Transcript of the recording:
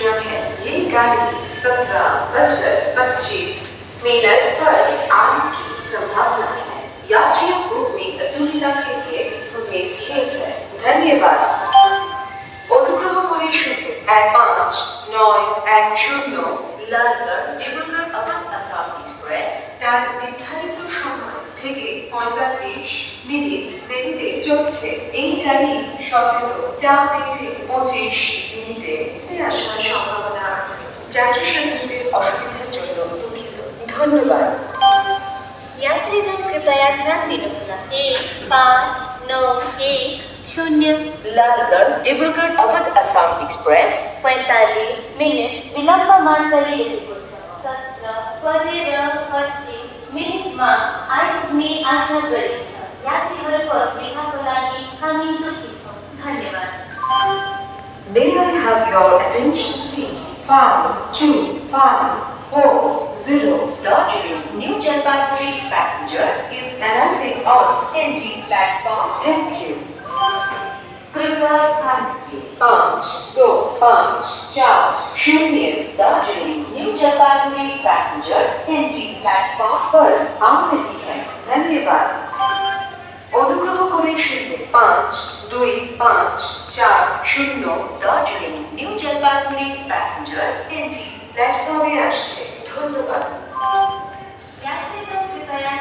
रखें। ये गाड़ी 17:25 पर आने की संभावना है। यात्रियों को अपनी असुविधा के लिए उन्हें खेद है। धन्यवाद। অনুগ্রহ করে শুনুন 15-9-10 লালগড় ডিব্রুগড় আবাদ আসাম এক্সপ্রেস তার নির্ধারিত সময় থেকে 45 মিনিট দেরিতে চলছে। এই গাড়ি 17:25 আসার সম্ভাবনা আছে। যাত্রী সামগ্রীর অসুবিধার জন্য দুঃখিত। ধন্যবাদ। यात्रीगण कृपया ध्यान दिनुहोला 15-9-10 लालगढ़ डिब्रुगढ़ अवध असम एक्सप्रेस 45 मिनट विलम्बमा गरिरहेको छ। 17:25 आइपुग्ने आशा गरिन्छ। यात्रीहरूको असुविधाको लागि हामी दुःखी छौँ। धन्यवाद। May I have your attention please? 5240 Darjeeling New Jalpaiguri passenger is arriving on NG platform. Thank you. कृपया ध्यान दीजिए 5250 Darjeeling new Jalpaiguri passenger NG platform पर आ रही है। धन्यवाद। অনুগ্রহ করে শুনুন 5250 Darjeeling new Jalpaiguri passenger NG প্ল্যাটফর্মে আসছে। ধন্যবাদ। यात्रीगण कृपया